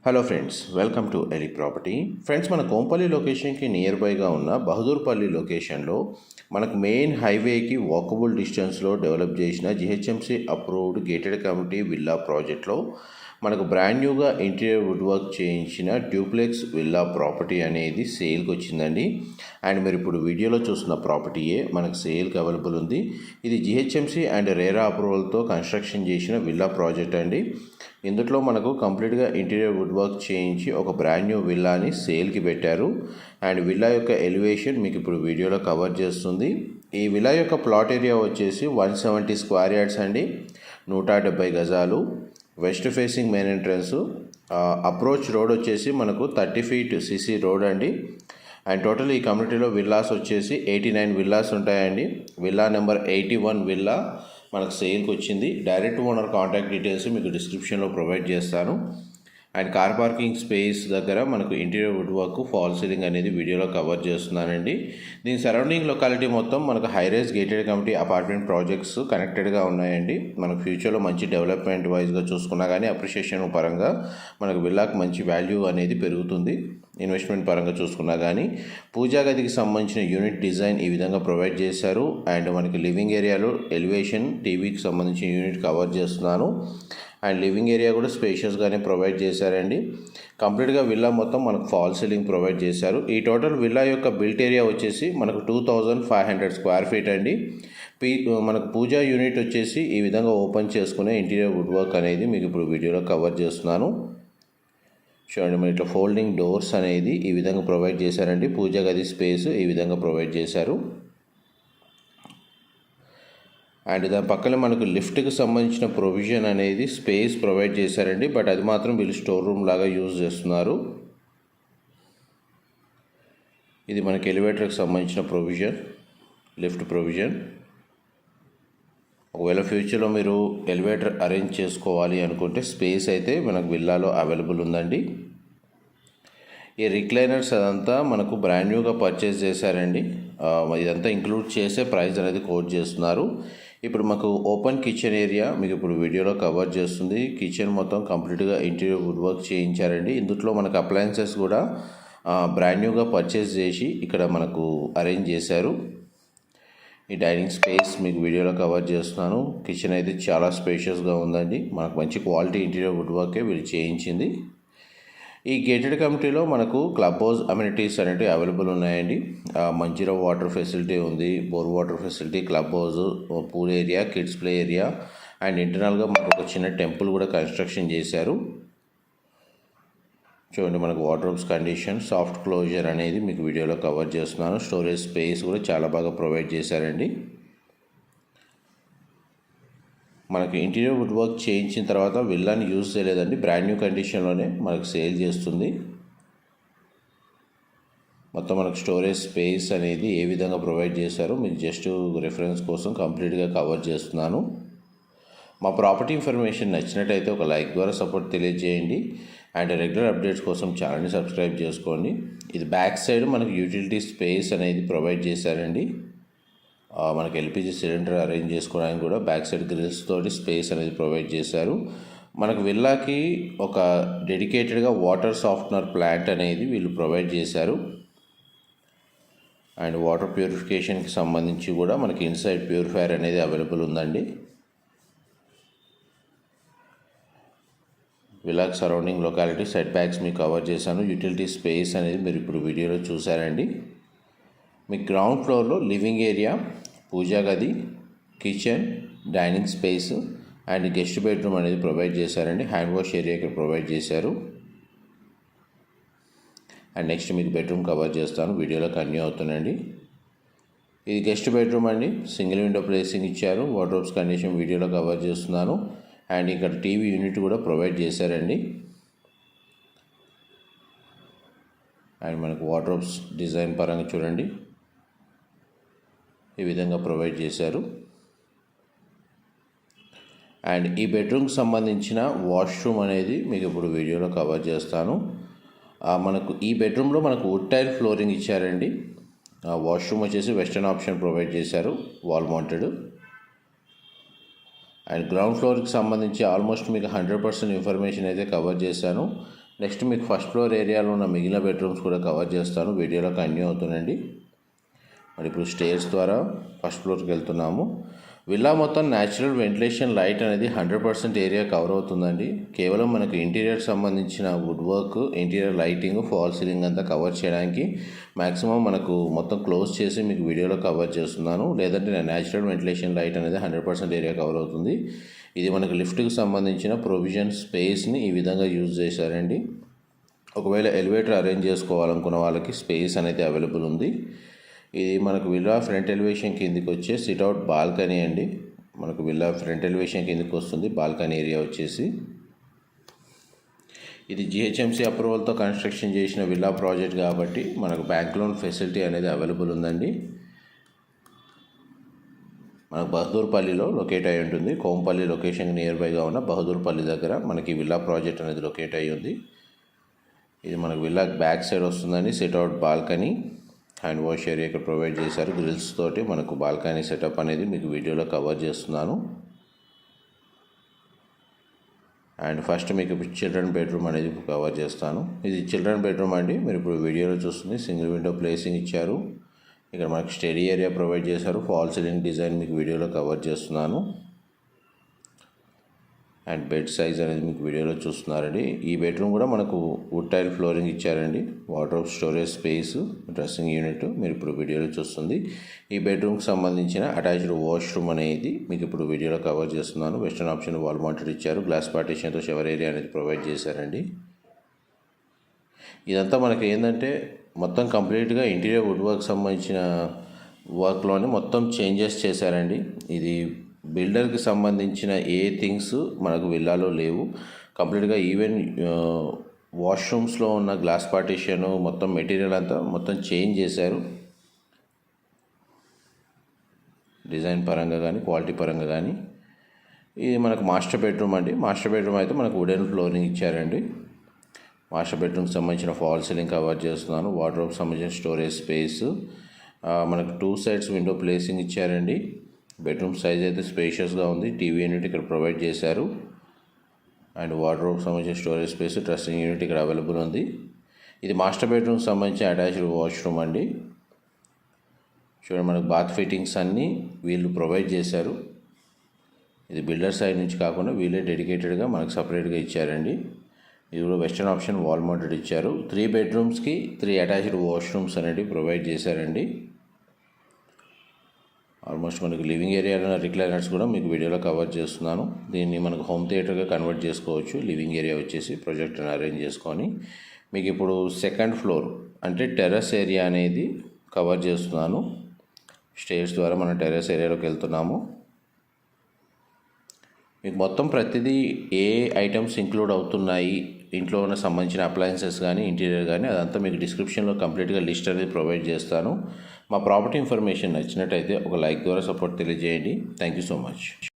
Hello friends, welcome to Eli Property. Friends, మన కోంపల్లి లొకేషన్కి near బైగా ఉన్న బహదూర్పల్లి లొకేషన్లో మనకు మెయిన్ హైవేకి వాకబుల్ డిస్టెన్స్లో డెవలప్ చేసిన GHMC approved gated community villa ప్రాజెక్ట్లో మనకు బ్రాండ్ న్యూగా ఇంటీరియర్ వుడ్ వర్క్ చేయించిన డ్యూప్లెక్స్ విల్లా ప్రాపర్టీ అనేది సేల్కి వచ్చిందండి. అండ్ మీరు ఇప్పుడు వీడియోలో చూస్తున్న ప్రాపర్టీయే మనకు సేల్కి అవైలబుల్ ఉంది. ఇది జిహెచ్ఎంసీ అండ్ రేరా అప్రూవల్తో కన్స్ట్రక్షన్ చేసిన విల్లా ప్రాజెక్ట్ అండి. ఇందులో మనకు కంప్లీట్గా ఇంటీరియర్ వుడ్ వర్క్ చేయించి ఒక బ్రాండ్ న్యూ విల్లాని సేల్కి పెట్టారు. అండ్ విల్లా యొక్క ఎలివేషన్ మీకు ఇప్పుడు వీడియోలో కవర్ చేస్తుంది. ఈ విల్లా యొక్క ప్లాట్ ఏరియా వచ్చేసి 170 స్క్వేర్ యార్డ్స్ అండి, 170 గజాలు. West facing main entrance, approach road వచ్చేసి మనకు 30 ఫీట్ సిసి రోడ్ అండి. అండ్ టోటల్ ఈ కమ్యూనిటీలో విల్లాస్ వచ్చేసి 89 విల్లాస్ ఉంటాయండి. విల్లా నెంబర్ 81 విల్లా మనకు సేల్కి వచ్చింది. డైరెక్ట్ ఓనర్ కాంటాక్ట్ డీటెయిల్స్ మీకు డిస్క్రిప్షన్లో ప్రొవైడ్ చేస్తాను. అండ్ కార్ పార్కింగ్ స్పేస్ దగ్గర మనకు interior wood work, fall ceiling అనేది వీడియోలో కవర్ చేస్తున్నానండి. దీని సరౌండింగ్ లొకాలిటీ మొత్తం మనకు high rise gated community apartment projects కనెక్టెడ్గా ఉన్నాయండి. మనకు ఫ్యూచర్లో మంచి డెవలప్మెంట్ వైజ్గా చూసుకున్నా కానీ అప్రిషియేషన్ పరంగా మనకు విల్లాకు మంచి వాల్యూ అనేది పెరుగుతుంది. ఇన్వెస్ట్మెంట్ పరంగా చూసుకున్నా కానీ పూజా గదికి సంబంధించిన యూనిట్ డిజైన్ ఈ విధంగా ప్రొవైడ్ చేశారు. అండ్ మనకి లివింగ్ ఏరియాలో ఎలివేషన్, టీవీకి సంబంధించిన యూనిట్ కవర్ చేస్తున్నాను. అండ్ లివింగ్ ఏరియా కూడా స్పేషియస్గానే ప్రొవైడ్ చేశారండి. కంప్లీట్గా విల్లా మొత్తం మనకు ఫాల్ సీలింగ్ ప్రొవైడ్ చేశారు. ఈ టోటల్ విల్లా యొక్క బిల్ట్ ఏరియా వచ్చేసి మనకు 2500 స్క్వేర్ ఫీట్ అండి. మనకు పూజా యూనిట్ వచ్చేసి ఈ విధంగా ఓపెన్ చేసుకునే ఇంటీరియర్ వుడ్ వర్క్ అనేది మీకు ఇప్పుడు వీడియోలో కవర్ చేస్తున్నాను. చూడండి, మన ఇట్లా ఫోల్డింగ్ డోర్స్ అనేది ఈ విధంగా ప్రొవైడ్ చేశారండి. పూజా గది స్పేస్ ఈ విధంగా ప్రొవైడ్ చేశారు. అండ్ దాని పక్కన మనకు లిఫ్ట్కి సంబంధించిన ప్రొవిజన్ అనేది స్పేస్ ప్రొవైడ్ చేశారండి. బట్ అది మాత్రం వీళ్ళు స్టోర్ రూమ్ లాగా యూజ్ చేస్తున్నారు. ఇది మనకి ఎలివేటర్కి సంబంధించిన ప్రొవిజన్, లిఫ్ట్ ప్రొవిజన్. ఒకవేళ ఫ్యూచర్లో మీరు ఎలివేటర్ అరేంజ్ చేసుకోవాలి అనుకుంటే స్పేస్ అయితే మనకు విల్లాలో అవైలబుల్ ఉందండి. ఈ రిక్లైనర్స్ అదంతా మనకు బ్రాండ్ న్యూగా పర్చేస్ చేశారండి. ఇదంతా ఇంక్లూడ్ చేసే ప్రైస్ అనేది కోట్ చేస్తున్నారు. ఇప్పుడు మాకు ఓపెన్ కిచెన్ ఏరియా మీకు ఇప్పుడు వీడియోలో కవర్ చేస్తుంది. కిచెన్ మొత్తం కంప్లీట్గా ఇంటీరియర్ వుడ్ వర్క్ చేయించారండి. ఇందులో మనకు అప్లయన్సెస్ కూడా బ్రాండ్ న్యూగా పర్చేస్ చేసి ఇక్కడ మనకు అరేంజ్ చేశారు. ఈ డైనింగ్ స్పేస్ మీకు వీడియోలో కవర్ చేస్తున్నాను. కిచెన్ అయితే చాలా స్పేషియస్గా ఉందండి. మనకు మంచి క్వాలిటీ ఇంటీరియర్ వుడ్ వర్కే వీళ్ళు చేయించింది. ఈ గేటెడ్ కమ్యూనిటీలో మనకు క్లబ్ హౌస్ అమ్యూనిటీస్ అనేవి అవైలబుల్ ఉన్నాయండి. మంజీరా వాటర్ ఫెసిలిటీ ఉంది, bore water facility, club house, pool area, kids play area. And ఇంటర్నల్గా మనకు ఒక చిన్న టెంపుల్ కూడా కన్స్ట్రక్షన్ చేశారు. చూడండి, మనకు వార్డ్రోబ్స్ కండిషన్, సాఫ్ట్ క్లోజర్ అనేది మీకు వీడియోలో కవర్ చేస్తున్నాను. స్టోరేజ్ స్పేస్ కూడా చాలా బాగా ప్రొవైడ్ చేశారండి. మనకి ఇంటీరియర్ వుడ్ వర్క్ చేయించిన తర్వాత విల్లాని యూజ్ చేయలేదండి, బ్రాండ్ న్యూ కండిషన్లోనే మనకు సేల్ చేస్తుంది. మొత్తం మనకు స్టోరేజ్ స్పేస్ అనేది ఏ విధంగా ప్రొవైడ్ చేశారో మీకు జస్ట్ రిఫరెన్స్ కోసం కంప్లీట్గా కవర్ చేస్తున్నాను. మా ప్రాపర్టీ ఇన్ఫర్మేషన్ నచ్చినట్టయితే ఒక లైక్ ద్వారా సపోర్ట్ తెలియజేయండి. అండ్ రెగ్యులర్ అప్డేట్స్ కోసం ఛానల్ని సబ్స్క్రైబ్ చేసుకోండి. ఇది బ్యాక్ సైడ్ మనకు యూటిలిటీ స్పేస్ అనేది ప్రొవైడ్ చేశారండి. మనకి ఎల్పిజి సిలిండర్ అరేంజ్ చేసుకోవడానికి కూడా బ్యాక్ సైడ్ గ్రిల్స్ తోటి స్పేస్ అనేది ప్రొవైడ్ చేశారు. మనకు విల్లాకి ఒక డెడికేటెడ్గా వాటర్ సాఫ్ట్నర్ ప్లాంట్ అనేది వీళ్ళు ప్రొవైడ్ చేశారు. అండ్ వాటర్ ప్యూరిఫికేషన్కి సంబంధించి కూడా మనకి ఇన్సైడ్ ప్యూరిఫైయర్ అనేది అవైలబుల్ ఉందండి. విల్లాకి సరౌండింగ్ లొకాలిటీ, సెట్ బ్యాక్స్ మీకు కవర్ చేశాను. యూటిలిటీ స్పేస్ అనేది మీరు ఇప్పుడు వీడియోలో చూసారండి. మీ గ్రౌండ్ ఫ్లోర్లో లివింగ్ ఏరియా, పూజా గది, kitchen, dining space and guest bedroom అనేది ప్రొవైడ్ చేశారండి. హ్యాండ్ వాష్ ఏరియా ఇక్కడ ప్రొవైడ్ చేశారు. అండ్ నెక్స్ట్ మీకు బెడ్రూమ్ కవర్ చేస్తాను, వీడియోలో కంటిన్యూ అవుతుందండి. ఇది గెస్ట్ బెడ్రూమ్ అండి, సింగిల్ విండో ప్లేసింగ్ ఇచ్చారు. వార్డ్రోబ్స్ కండిషన్ వీడియోలో కవర్ చేస్తున్నాను. అండ్ ఇక్కడ టీవీ యూనిట్ కూడా ప్రొవైడ్ చేశారండి. అండ్ మనకు వార్డ్రోబ్స్ డిజైన్ పరంగా చూడండి, ఈ విధంగా ప్రొవైడ్ చేశారు. అండ్ ఈ బెడ్రూమ్కి సంబంధించిన వాష్రూమ్ అనేది మీకు ఇప్పుడు వీడియోలో కవర్ చేస్తాను. మనకు ఈ బెడ్రూమ్లో మనకు వుడ్ టైల్ ఫ్లోరింగ్ ఇచ్చారండి. వాష్రూమ్ వచ్చేసి వెస్టర్న్ ఆప్షన్ ప్రొవైడ్ చేశారు, వాల్ మౌంటెడ్. అండ్ గ్రౌండ్ ఫ్లోర్కి సంబంధించి ఆల్మోస్ట్ మీకు 100% ఇన్ఫర్మేషన్ అయితే కవర్ చేశాను. నెక్స్ట్ మీకు ఫస్ట్ ఫ్లోర్ ఏరియాలో ఉన్న మిగిలిన బెడ్రూమ్స్ కూడా కవర్ చేస్తాను, వీడియోలో కంటిన్యూ అవుతుందండి. మరి ఇప్పుడు స్టేర్స్ ద్వారా ఫస్ట్ ఫ్లోర్కి వెళ్తున్నాము. విల్లా మొత్తం న్యాచురల్ వెంటిలేషన్ లైట్ అనేది 100% ఏరియా కవర్ అవుతుందండి. కేవలం మనకు ఇంటీరియర్ సంబంధించిన wood work, interior lighting, fall ceiling అంతా కవర్ చేయడానికి మ్యాక్సిమం మనకు మొత్తం క్లోజ్ చేసి మీకు వీడియోలో కవర్ చేస్తున్నాను. లేదంటే న్యాచురల్ వెంటిలేషన్ లైట్ అనేది 100% ఏరియా కవర్ అవుతుంది. ఇది మనకు లిఫ్ట్కి సంబంధించిన ప్రొవిజన్ స్పేస్ని ఈ విధంగా యూజ్ చేశారండి. ఒకవేళ ఎలివేటర్ అరేంజ్ చేసుకోవాలనుకున్న వాళ్ళకి స్పేస్ అనేది అవైలబుల్ ఉంది. ఇది మనకు విల్లా ఫ్రంట్ ఎలివేషన్ కిందికి వచ్చే సిట్అవుట్ బాల్కనీ అండి. మనకు విల్లా ఫ్రంట్ ఎలివేషన్ కిందికి వస్తుంది బాల్కనీ ఏరియా వచ్చేసి. ఇది జిహెచ్ఎంసీ అప్రూవల్తో కన్స్ట్రక్షన్ చేసిన విల్లా ప్రాజెక్ట్ కాబట్టి మనకు బ్యాంక్ లోన్ ఫెసిలిటీ అనేది అవైలబుల్ ఉందండి. మనకు బహదూర్పల్లిలో లొకేట్ అయి ఉంటుంది. కోంపల్లి లొకేషన్ నియర్ బైగా ఉన్న బహదూర్పల్లి దగ్గర మనకి విల్లా ప్రాజెక్ట్ అనేది లొకేట్ అయి ఉంది. ఇది మనకు విల్లా బ్యాక్ సైడ్ వస్తుందండి. Sit-out balcony, hand wash area ఇక్కడ ప్రొవైడ్ చేశారు. గ్రిల్స్ తోటి మనకు బాల్కనీ సెటప్ అనేది మీకు వీడియోలో కవర్ చేస్తున్నాను. అండ్ ఫస్ట్ మీకు చిల్డ్రన్ బెడ్రూమ్ అనేది కవర్ చేస్తాను. ఇది చిల్డ్రన్ బెడ్రూమ్ అండి. మీరు ఇప్పుడు వీడియోలో చూస్తుంది సింగిల్ విండో ప్లేసింగ్ ఇచ్చారు. ఇక్కడ మనకు స్టడీ ఏరియా ప్రొవైడ్ చేశారు. ఫాల్ సీలింగ్ డిజైన్ మీకు వీడియోలో కవర్ చేస్తున్నాను. అండ్ బెడ్ సైజ్ అనేది మీకు వీడియోలో చూస్తున్నారండి. ఈ బెడ్రూమ్ కూడా మనకు వుడ్ టైల్ ఫ్లోరింగ్ ఇచ్చారండి. Wardrobe, storage space, dressing unit మీరు ఇప్పుడు వీడియోలో చూస్తుంది. ఈ బెడ్రూమ్కి సంబంధించిన అటాచ్డ్ వాష్రూమ్ అనేది మీకు ఇప్పుడు వీడియోలో కవర్ చేస్తున్నాను. వెస్టర్న్ ఆప్షన్ వాల్ మౌంటెడ్ ఇచ్చారు. గ్లాస్ పార్టీషన్తో షవర్ ఏరియా అనేది ప్రొవైడ్ చేశారండి. ఇదంతా మనకి ఏంటంటే మొత్తం కంప్లీట్గా ఇంటీరియర్ వుడ్ వర్క్ సంబంధించిన వర్క్లోనే మొత్తం చేంజెస్ చేశారండి. ఇది బిల్డర్కి సంబంధించిన ఏ థింగ్స్ మనకు విల్లాలో లేవు. కంప్లీట్గా ఈవెన్ వాష్రూమ్స్లో ఉన్న గ్లాస్ పార్టీషన్ మొత్తం మెటీరియల్ అంతా మొత్తం చేంజ్ చేశారు. డిజైన్ పరంగా కానీ క్వాలిటీ పరంగా కానీ. ఇది మనకు మాస్టర్ బెడ్రూమ్ అండి. మాస్టర్ బెడ్రూమ్ అయితే మనకు వుడెన్ ఫ్లోరింగ్ ఇచ్చారండి. మాస్టర్ బెడ్రూమ్కి సంబంధించిన ఫాల్ సీలింగ్ కవర్ చేస్తున్నాను. వార్డ్రోబ్కి సంబంధించిన స్టోరేజ్ స్పేస్, మనకు 2 సైడ్స్ విండో ప్లేసింగ్ ఇచ్చారండి. బెడ్రూమ్ సైజ్ అయితే స్పేషియస్గా ఉంది. టీవీ యూనిట్ ఇక్కడ ప్రొవైడ్ చేశారు. అండ్ వార్డ్రోబ్కి సంబంధించిన స్టోరేజ్ స్పేస్, డ్రెస్సింగ్ యూనిట్ ఇక్కడ అవైలబుల్ ఉంది. ఇది మాస్టర్ బెడ్రూమ్కి సంబంధించిన అటాచ్డ్ వాష్రూమ్ అండి. చూడండి మనకు బాత్ ఫిట్టింగ్స్ అన్నీ వీళ్ళు ప్రొవైడ్ చేశారు. ఇది బిల్డర్ సైడ్ నుంచి కాకుండా వీళ్ళే డెడికేటెడ్గా మనకు సపరేట్గా ఇచ్చారండి. ఇది కూడా వెస్టర్న్ ఆప్షన్ వాల్ మౌంటెడ్ ఇచ్చారు. 3 బెడ్రూమ్స్కి 3 అటాచ్డ్ వాష్రూమ్స్ అనేవి ప్రొవైడ్ చేశారండి. ఆల్మోస్ట్ మనకి లివింగ్ ఏరియాలో రిక్లైనర్స్ కూడా మీకు వీడియోలో కవర్ చేస్తున్నాను. దీన్ని మనకు హోమ్ థియేటర్గా కన్వర్ట్ చేసుకోవచ్చు. లివింగ్ ఏరియా వచ్చేసి ప్రొజెక్టర్ని అరేంజ్ చేసుకొని మీకు ఇప్పుడు సెకండ్ ఫ్లోర్ అంటే టెర్రస్ ఏరియా అనేది కవర్ చేస్తున్నాను. స్టేర్స్ ద్వారా మనం టెర్రస్ ఏరియాలోకి వెళ్తున్నాము. మీకు మొత్తం ప్రతిదీ ఏ ఐటమ్స్ ఇంక్లూడ్ అవుతున్నాయి, ఇంట్లో ఉన్న సంబంధించిన అప్లయన్సెస్ కానీ ఇంటీరియర్ కానీ అదంతా మీకు డిస్క్రిప్షన్లో కంప్లీట్గా లిస్ట్ అనేది ప్రొవైడ్ చేస్తాను. మా ప్రాపర్టీ ఇన్ఫర్మేషన్ నచ్చినట్టయితే ఒక లైక్ ద్వారా సపోర్ట్ తెలియజేయండి. Thank you so much.